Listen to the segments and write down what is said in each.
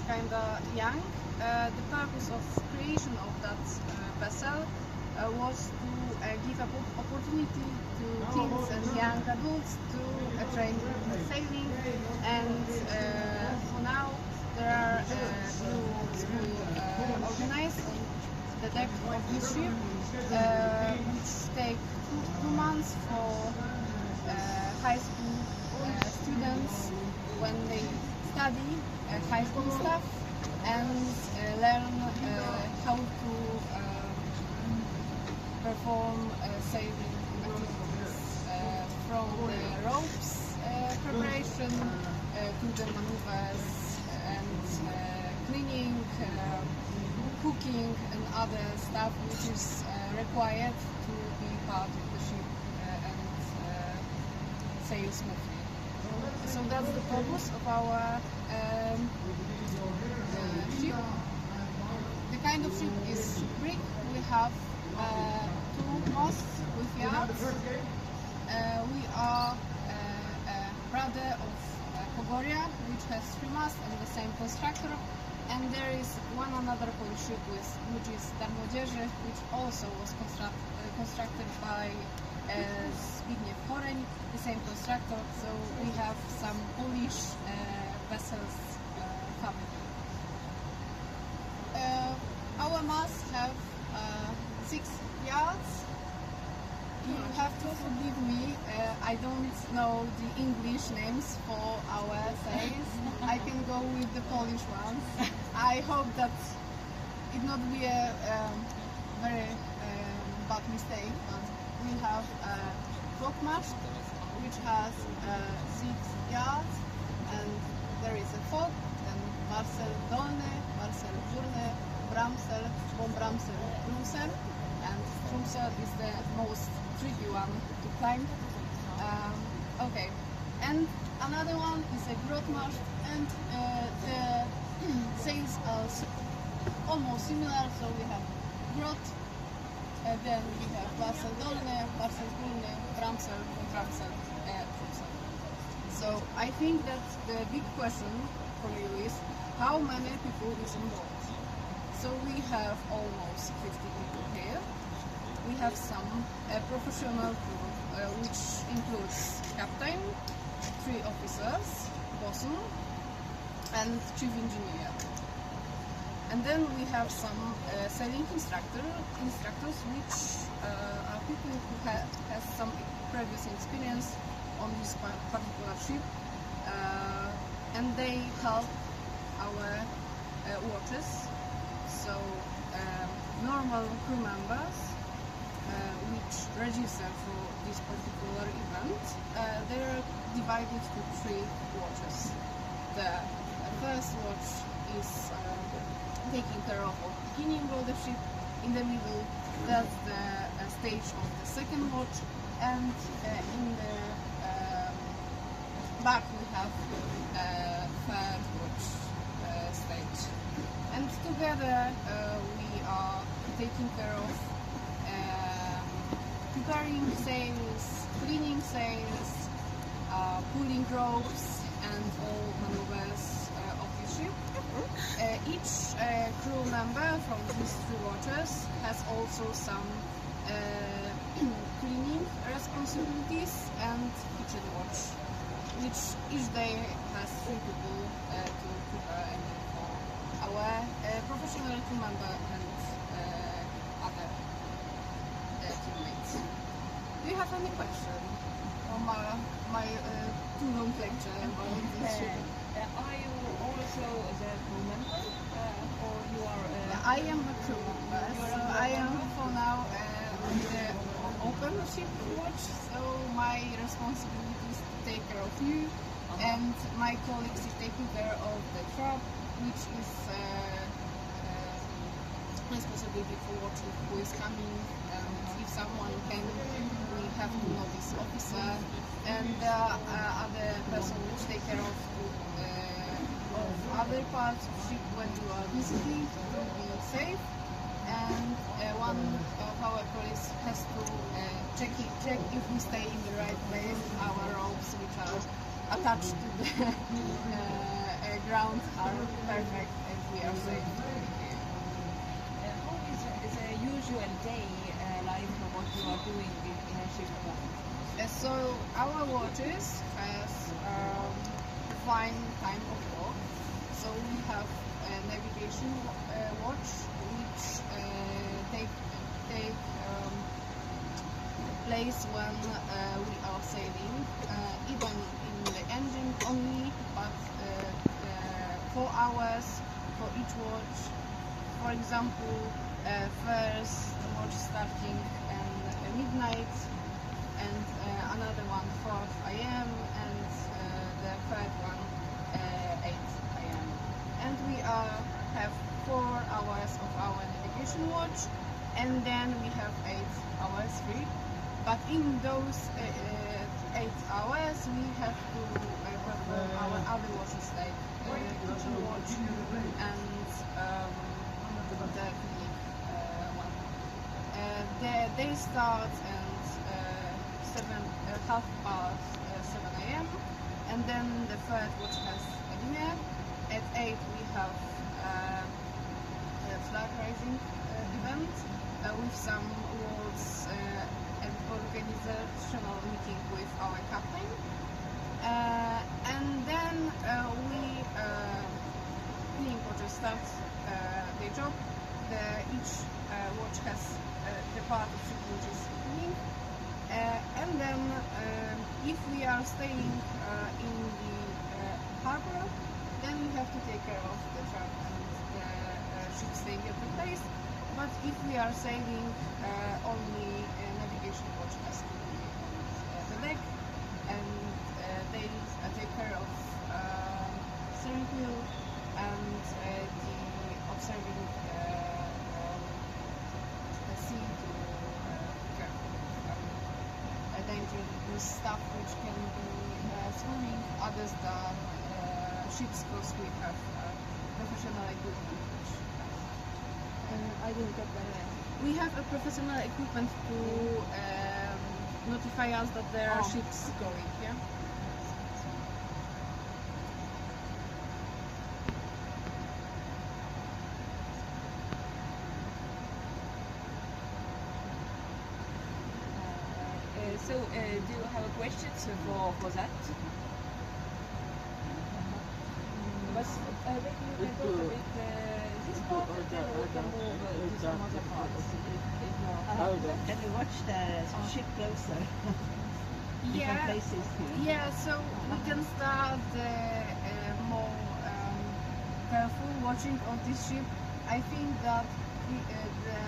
kind of young. The purpose of creation of that vessel was to give an opportunity to teens and young adults to train in sailing, and for now there are new school organized on the deck of this ship, which take 2 months for high school students when they study high school stuff and learn how to perform sailing activities, from the ropes preparation to the maneuvers and cleaning, cooking and other stuff which is required to be part of the ship and sail smoothly. So that's the purpose of our ship. The kind of ship is big. We have 2 masts with yards. We are a brother of Pogoria, which has 3 masts and the same constructor. And there is one another Polish ship which is Darmodzieży, which also was constructed by Zbigniew Horeń, the same constructor. So we have some Polish vessels family. Our masts have 6 yards. You have to forgive me, I don't know the English names for our sails. I can go with the Polish ones. I hope that it not be a very bad mistake, but we have a forecast which has 6 yards, and there is a fog, then Marcel Dolny, Marcel Górny, Bramsel, Bombramsel, Brumsel, and Brumsel is the most tricky one to climb. Okay, and another one is a grotmast, and the sails are almost similar. So we have grot, then we have Marcel Dolny, Marcel Górny, Bramsel, Bombramsel, Brumsel. So I think that the big question for you is how many people is on board. So we have almost 50 people here. We have some professional crew, which includes captain, 3 officers, bosun, and chief engineer. And then we have some sailing instructors, which are people who has some previous experience on this particular ship, and they help our watches. So normal crew members which register for this particular event, they are divided to 3 watches. The first watch is taking care of the beginning of the ship. In the middle, that's the stage of the second watch, and in the back we have third watch stage. And together we are taking care of preparing sails, cleaning sails, pulling ropes, and all maneuvers of the ship. Each crew member from these 3 watches has also some cleaning responsibilities and kitchen watch, which each day has 3 people to prepare and for our professional crew member and other teammates. Do you have any question on my too long lecture about this ship? Are you also the crew member, or you are? I am a crew member, so I am for now on the open ship watch. So my responsibility is to take care of you, and my colleagues is taking care of the trap, which is responsibility for watching who is coming, and if someone can, we have to notice officer, and other person which take care of other parts of ship when you are visiting to be safe, and one of our colleagues has to check if we stay in the right place, our ropes which are attached to the grounds are perfect and we are safe. How is a usual day like what you are doing in a ship? So our watches has defined time of work. So we have a navigation watch which take place when we are sailing, even in the engine only, but 4 hours for each watch. For example, first watch starting at midnight, and another one 4 a.m. and the third one 8 a.m. And we have 4 hours of our navigation watch, and then we have 8 hours free. But in those 8 hours, we have to perform our other watches like kitchen watch and the clinic one. They start at 7 a.m. and then the third watch has a dinner. At 8 we have a flag raising event with some awards and organizational meeting with our captain. And then cleaning watches start their job. Each watch has the part of ship which is cleaning. And then if we are staying in the harbor, then we have to take care of the truck and the ship staying at the place. But if we are sailing, only navigation watch has to be on the deck, and they take care of steering wheel and the observing the sea to be careful of dangerous stuff which can be swimming, others than ships, because we have professional equipment. I didn't get that. We have a professional equipment to notify us that there are ships going. Yeah. So, do you have questions for that? But maybe you can talk a bit this part, and then we can move to some other parts. Can we watch the ship closer? Different places here. Yeah, so we can start more careful watching on this ship. I think that the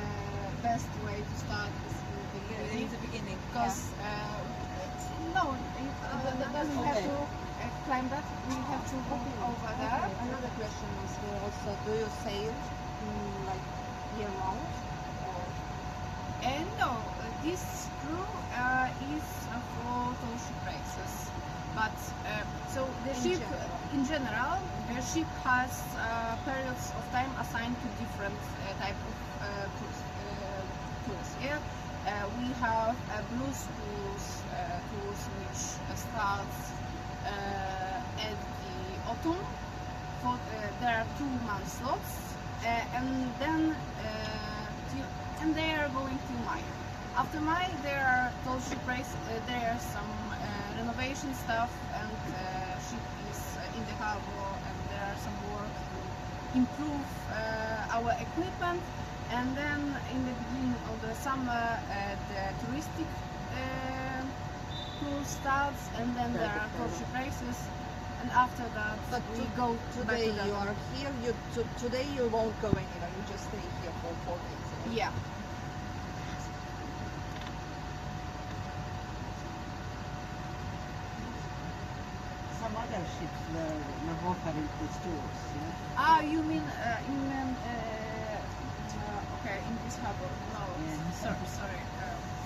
best way to start is In the beginning. because no, it doesn't have to climb that. We have to go over there. Another question is also, do you sail like year round? And no, this crew is for Tall Ships Races. But so the ship, in general, the ship has periods of time assigned to different type of tools. Yeah, we have blues tools which starts at the autumn. There are 2-month slots, and then and they are going to May. After May, there are Tall Ships Race. There are some renovation stuff, and ship is in the harbor, and there are some work to improve our equipment. And then in the beginning of the summer, the touristic tour starts, and then there are Tall Ships Races. And after that, we go Today back to you are here. Today you won't go anywhere. You just stay here for 4 days. Yeah. Some other ships were offering these tours. Yeah? Ah, you mean okay, in this harbor? No, Yeah. sorry,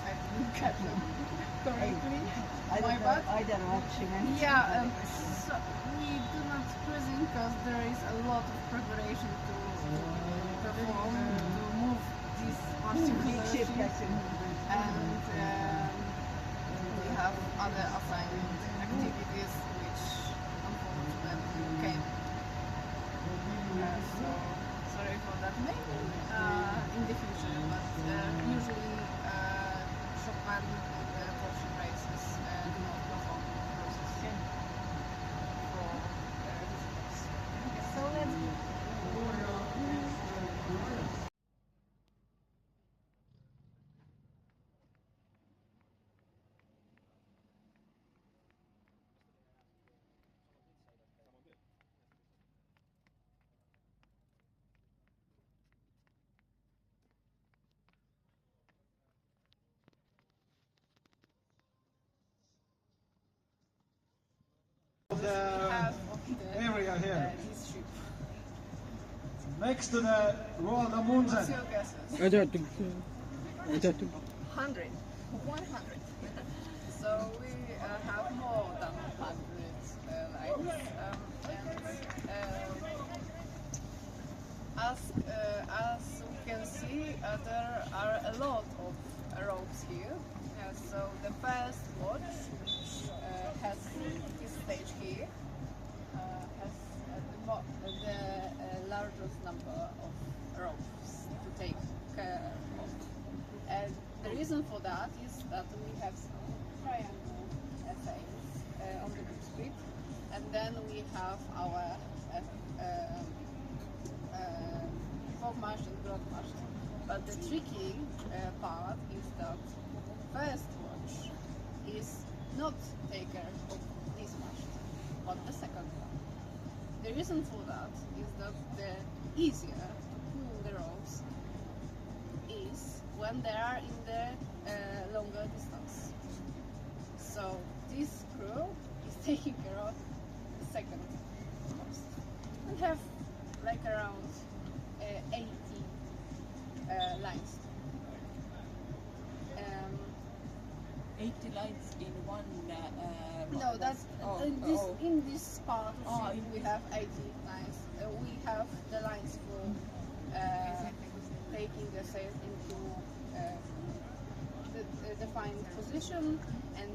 I didn't catch them correctly. I My don't bad. know either watching anything. Yeah, so we do not cruising because there is a lot of preparation to perform to move this particular Ship ship, has in- and we have other assigned activities which unfortunately came maybe in the future, but usually Chopin and the Tall Ships Races do not perform cruises for visitors. So let's go. The area here This ship. next to the Ruanda Munzen. What's your guesses? 100. 100. So we have more than 100 lines. As we can see, there are a lot of ropes here. So the first watch, which has this stage here, has the largest number of ropes to take care of. And the reason for that is that we have some triangle sails on the bowsprit, and then we have our foremast and broadmast. But the tricky part is that first watch is not take care of this mast, but the second one. The reason for that is that the easier to pull the ropes is when they are in the longer distance. So this crew is taking care of the second mast. We have like around 80 lines. 80 lines in one. No, that's in this part of ship we have 80 lines. We have the lines for taking the sail into the defined position, and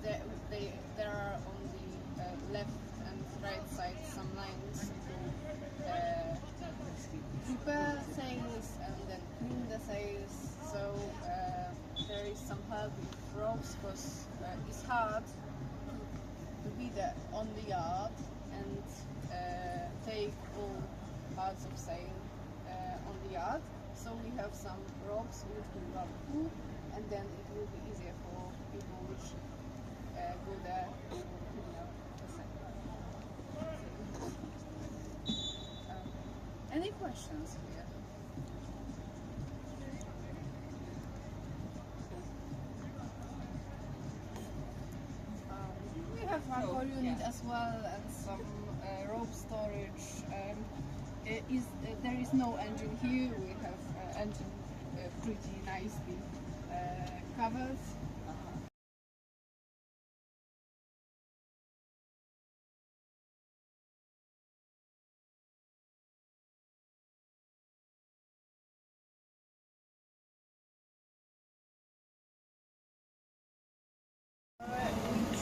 there are on the left and right side some lines to prepare sails and then clean the sails. So there is some help with ropes because it's hard to be there on the yard and take all parts of sail on the yard. So we have some ropes which we run through, and then it will be easier for people which go there to clean up the sail. Any questions here? We have one unit as well, and some rope storage. There is no engine here. We have engine pretty nicely covered. Which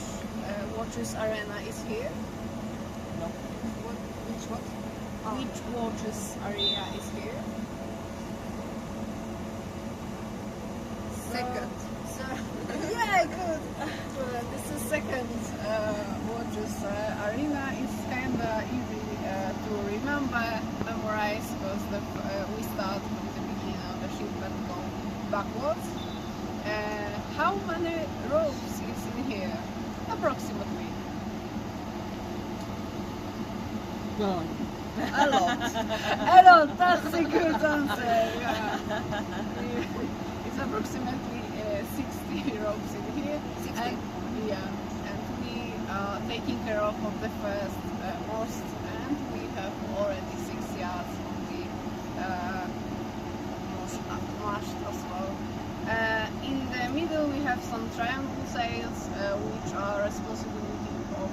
watches arena is here? No. Which what? Which watches area is here? Second. Yeah, good. This is second watches arena. It's kind of easy to remember, memorize, because we start from the beginning of the ship and go backwards. How many ropes is in here? Approximately. Go. A lot. A lot. That's a good answer. Yeah. It's approximately 60 ropes in here. 60. And, yeah. And we are taking care of the first most, and we have already 6 yards on the mast as well. In the middle we have some triangle sails which are responsibility of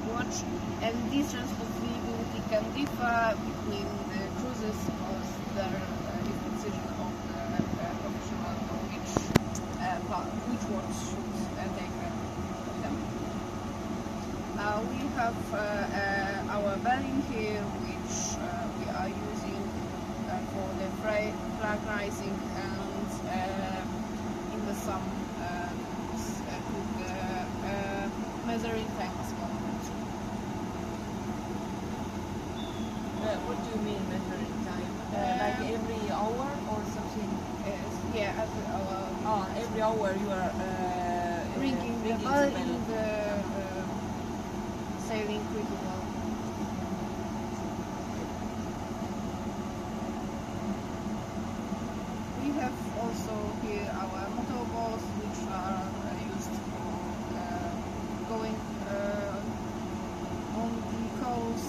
watch, and this responsibility can differ between the cruises because there is the decision of the professional on which watch should take them. We have our bearing here, which we are using rising and in the sun with measuring time as well. What do you mean measuring time? Like every hour or something? Yeah, every hour. Every hour you are Ringing the bell in the sailing pretty well. We have also here our motorboats, which are used for going on the coast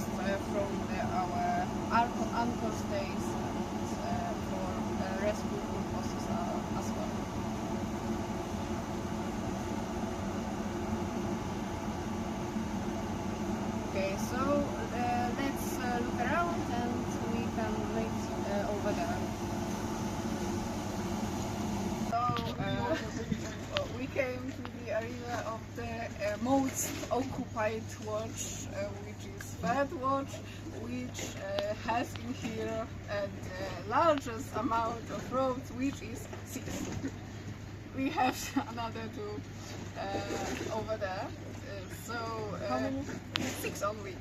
from our anchor stays and for rescue purposes as well. Okay, so let's look around and we can meet over there. So we came to the area of the most occupied watch, which is third watch, which has in here the largest amount of ropes, which is 6. We have another 2 over there. So how many? 6 only.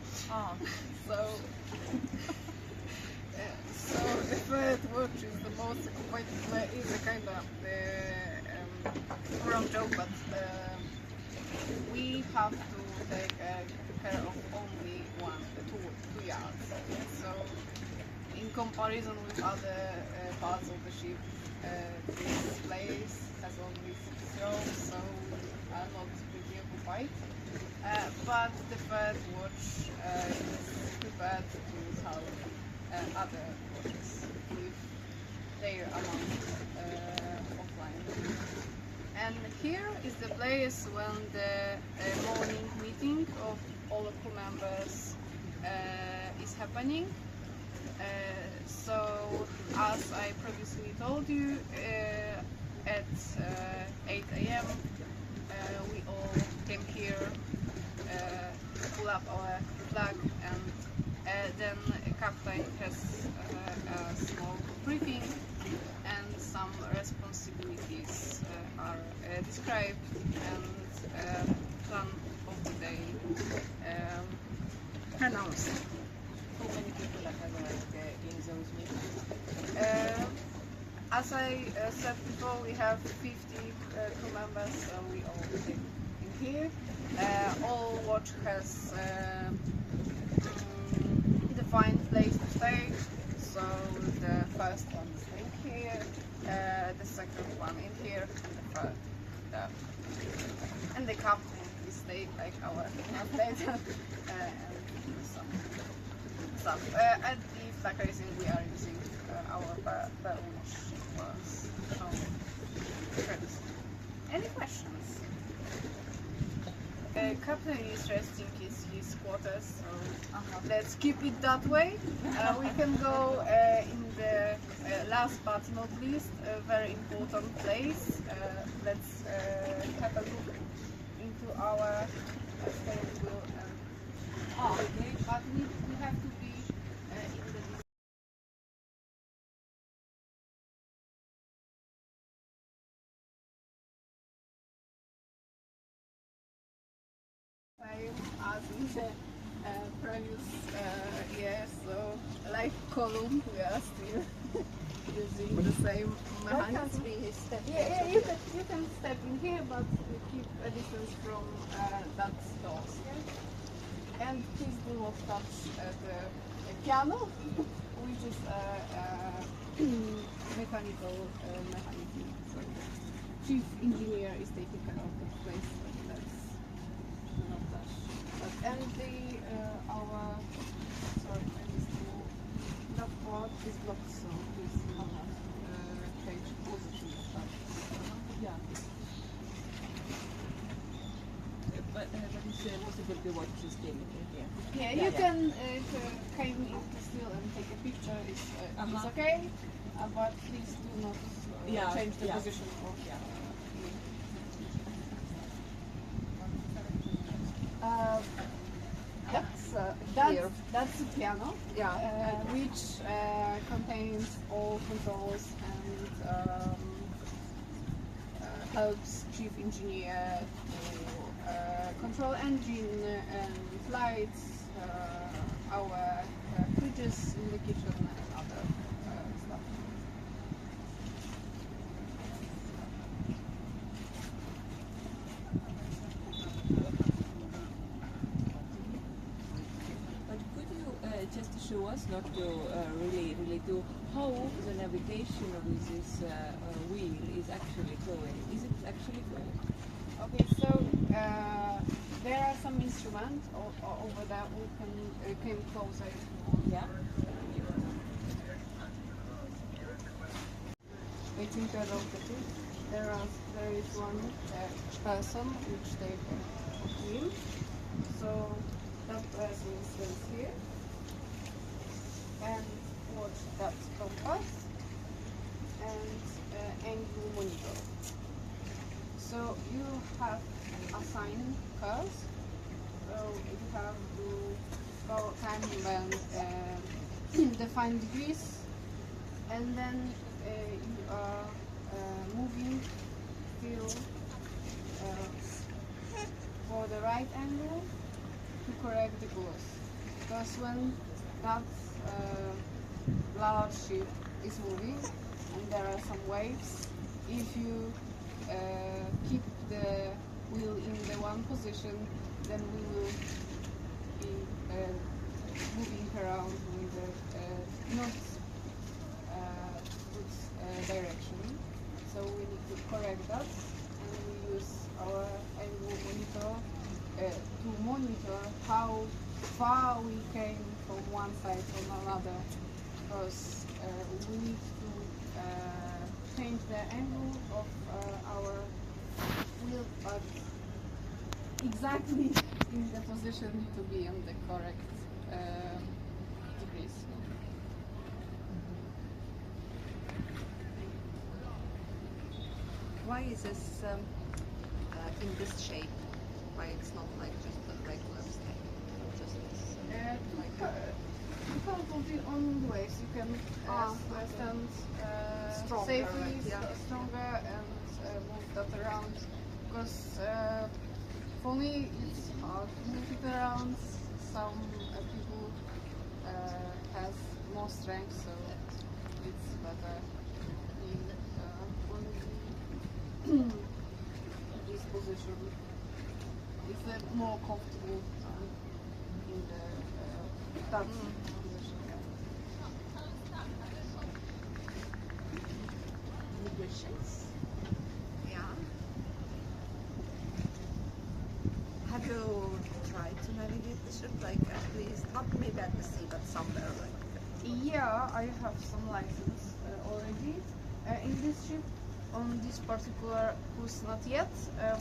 So so the third watch is the most occupied. Is a kind of wrong joke, but we have to take care of only 2 yards. So in comparison with other parts of the ship, this place has only 6 ropes, so we are not pretty occupied. But the third watch is prepared to help other watches with their amount offline. And here is the place when the morning meeting of all the crew members is happening. So, as I previously told you, at 8 a.m. We all came here, pull up our flag, and then a captain has a small briefing and some responsibilities are described and plan of the day announced. How many people are in those meetings? As I said before, we have 50 crew members, so we all live in here. All watch has defined place to stay. So the first one is staying here, the second one in here, and the third there. And the captain is staying like our update and some stuff. At the flag racing, we are using our Belgian was shown. Any questions? Captain is resting his quarters, so let's keep it that way. We can go in the last but not least, a very important place. Let's have a look into our steering wheel. Okay, but we have to be in the same as in the previous year, so like column, we are still using the same mechanism. Yeah, you can step in here, but keep a distance from that doors. Yeah? And please do not touch the piano, which is a mechanical mechanism. So the chief engineer is taking care of the place. Not touch. But and our that part is blocked, so please do not change position. Yeah. But it's possible to watch this game here. Yeah, you can came in still and take a picture. It's okay, but please do not change the position of. Yeah. That's the piano, Yeah. which contains all controls and helps chief engineer to control engine and flights, our fridges in the kitchen and other stuff. But could you just show us, not to really do, how the navigation with this wheel is actually going? Is it actually going? Okay, so there are some instruments over there. We can came closer. Yeah. Waiting to rotate it. There is one person which they wheel. So that person stands here and watch that compass and angle monitor. So you have assigned curves. So you have to go time and define degrees, and then you are moving till for the right angle to correct the course. Because when that large ship is moving and there are some waves, if you keep the wheel in the one position, then we will be moving around with the not good direction. So we need to correct that, and we use our angle monitor to monitor how far we came from one side to another, because we need to change the angle of our wheel, but exactly in the position to be on the correct degrees. Why is this in this shape? Why it's not like just a regular stick? Just this, Because of the on the waves, you can stand Stronger, safely, right, yeah. stronger, and move that around. Because for me, it's hard to move it around. Some people has more strength, so it's better in this position. It's more comfortable in the that position. Musicians? Yeah. Have you tried to navigate the ship, like at least, not maybe at the sea, but somewhere like? Yeah, I have some license already in this ship. On this particular cruise, not yet,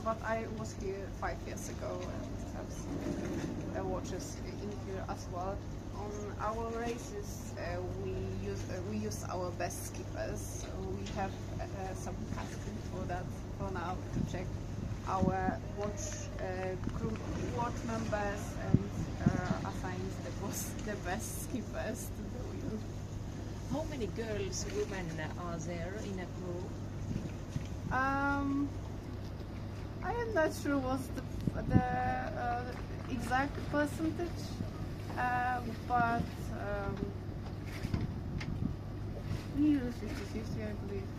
but I was here 5 years ago and have some watches in here as well. On our races, we use our best skippers. So we have some casting for that for now to check our watch members and assign the best skippers to the wheel. How many girls, women are there in a crew? I am not sure what's the exact percentage, but nearly 50-50, I believe.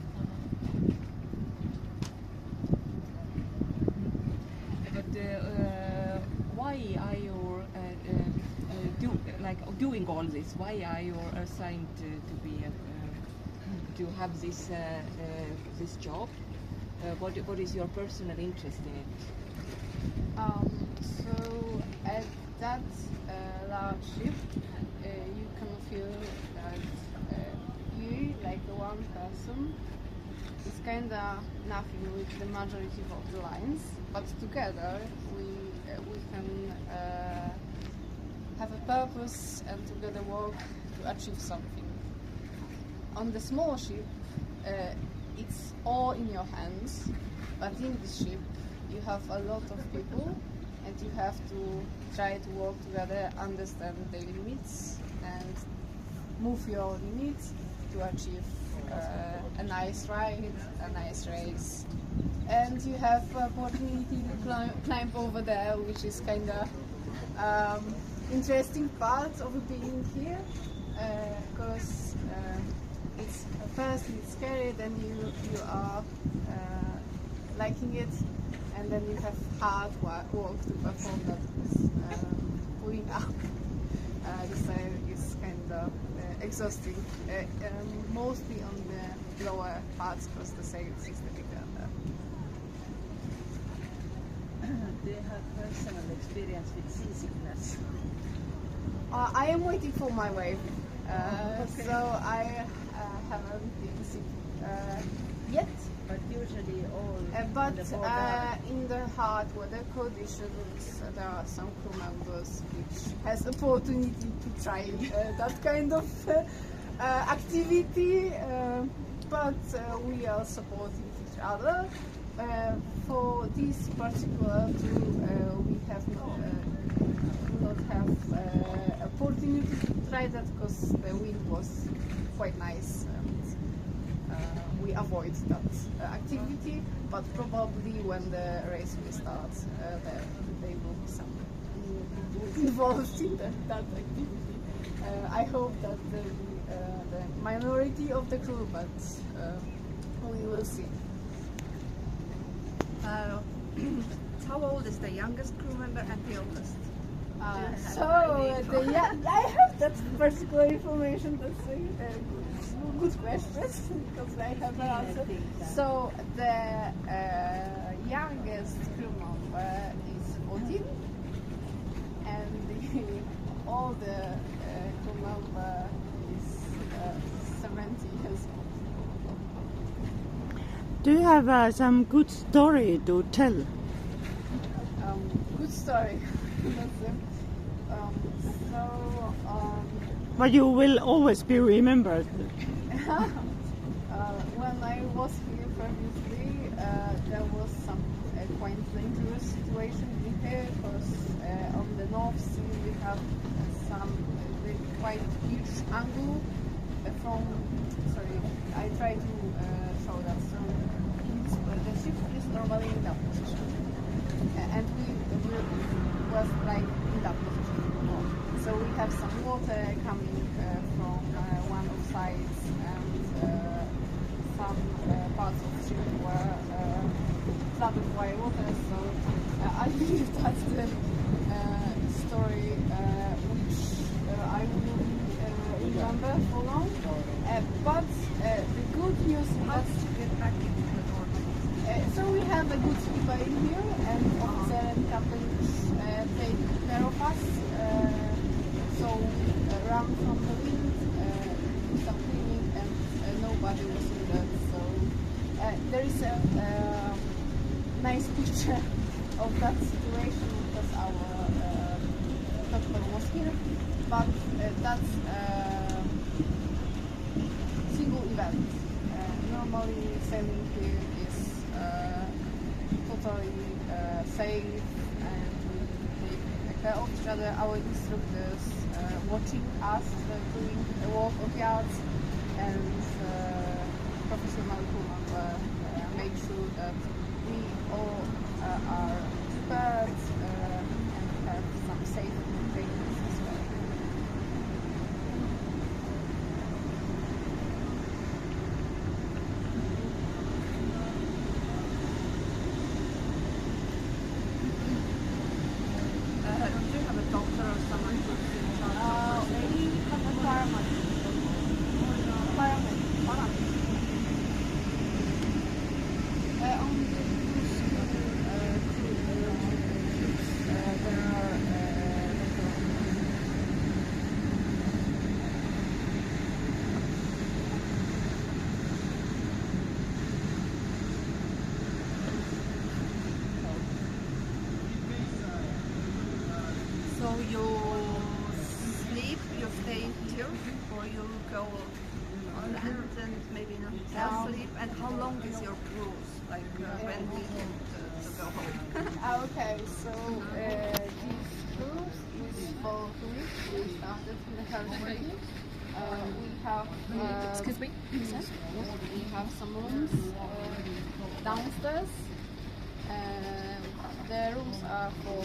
But why are you doing all this? Why are you assigned to be to have this this job? What is your personal interest in it? So at that large ship, you can feel that you, like the one person, is kinda nothing with the majority of the lines, but together we can have a purpose and together work to achieve something. On the small ship, it's all in your hands, but in this ship you have a lot of people and you have to try to work together, understand the limits, and move your limits to achieve a nice ride, a nice race. And you have opportunity to climb over there, which is kind of interesting part of being here, because it's first it's scary, then you are liking it, and then you have hard work to perform that. Pulling up the side is kind of exhausting, mostly on the lower parts because the sails is difficult. Do you have personal experience with seasickness? I am waiting for my wave, Okay. so I haven't been sick yet. But usually all But in the border. in the hard weather conditions, there are some crew members which has opportunity to try that kind of activity. But we are supporting each other. For this particular crew, we have not have opportunity to try that because the wind was quite nice. We avoid that activity, but probably when the race will start, there will be some new people involved in that activity. I hope that there will be the minority of the crew, but we will see. How old is the youngest crew member and the oldest? I have that particular information. That's a good question because I have an answer. So the youngest crew member is 14, and the older crew member is 70 years old. Do you have some good story to tell? Good story. That's it. But you will always be remembered. When I was here previously, there was some quite dangerous situation in here because on the North Sea we have some quite huge angle from. Sorry, I try to show that. So the ship is normally in that position, and we was like in that position. So we have some water coming from one of the sides, and some parts of the ship were flooded by water. So I believe that's the story which I will remember for long. But the good news is that so we have a good skipper in here, and officer and captain take care of us. So run from the wind, do some cleaning, and nobody was injured. So there is a nice picture of that situation because our doctor was here. But that's single event. Normally sailing here is totally safe, and we take care of each other. Our instructors watching us doing the work of yards, and professional crew member make sure that we all are prepared and have some safe maintenance as well. Do you have a doctor or someone who's in charge? Maybe have a fireman. Fireman. On the cruise there are So you sleep, you stay here, or you go on land and maybe not fell asleep? And how long is your cruise? Like when we need to go home? Okay, so this cruise is for 2 weeks. We started in the Helsinki. We have Excuse me. we have some rooms downstairs. The rooms are for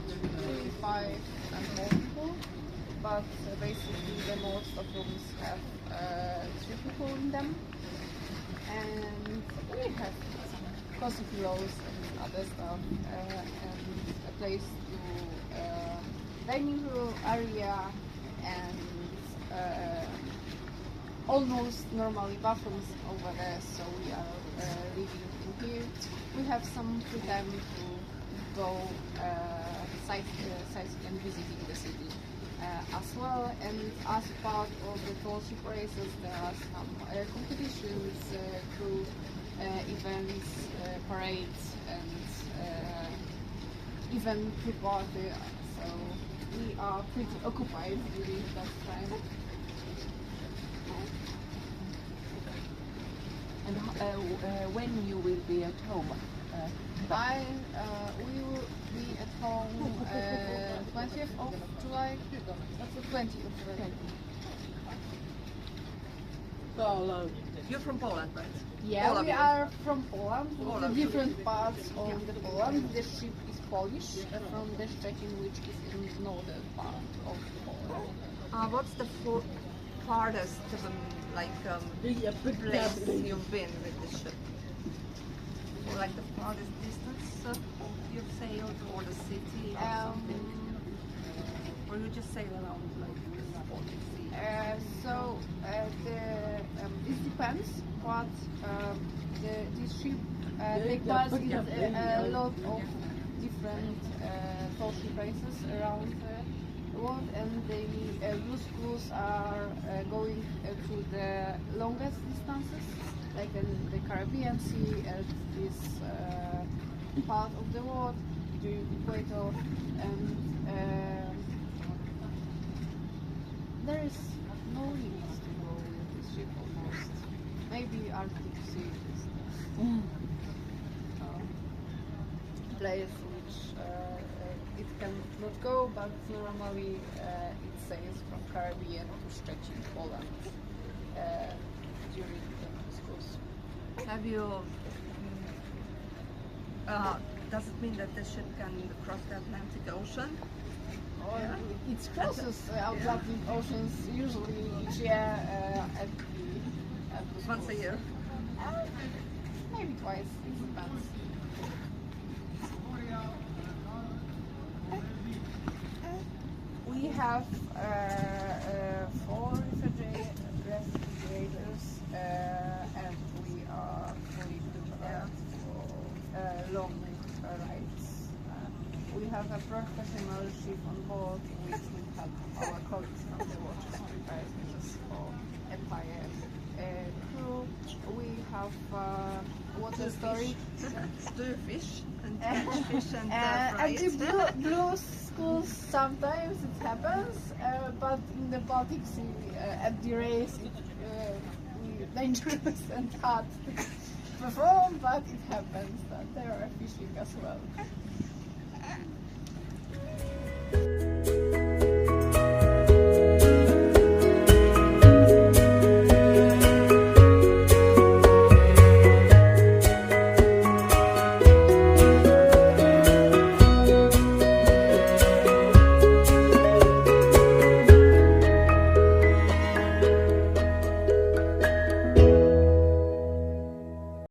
3, 5 and more people, but basically the most of rooms have 3 people in them. And we have cozy pillows and other stuff, and a place to dining room area and almost normally bathrooms over there, so we are living in here. We have some free time to go sightseeing and visiting the city as well. And as part of the Tall Ships Races, there are some competitions, crew events, parades, and even pre-party. So we are pretty occupied during that time. And when you will be at home? We will be at home 20th of July. That's the 20th of July. So you're from Poland, right? Yeah, All of we you? are from Poland. All The of you. different parts of the Poland. The ship is Polish from the Szczecin, which is in the northern part of Poland. What's the farthest place you've been with the ship? Or like the farthest distance you've sailed, or the city, or something? Or you just sail around like the Baltic Sea? It depends, but this ship takes us in a lot of different Tall Ships races around the world, and the blue schools are going to the longest distances, like in the Caribbean Sea, and this part of the world, the equator, and there is no limits to go with this ship almost. Maybe Arctic Sea is place which it cannot go, but normally it sails from Caribbean to Szczecin, Poland during the schools. Have you? Does it mean that the ship can cross the Atlantic Ocean? It crosses Atlantic oceans usually each year at the Once a year? Maybe twice, it depends. We have 4 refrigerators and we are fully prepared for long rides. We have a professional ship on board which will help our colleagues from the watches prepare dishes for Empire crew. We have water storage. Do you fish and catch fish and fry and it? in blue schools sometimes it happens, but in the Baltic Sea at the race it's dangerous and hard to perform, but it happens that there are fishing as well.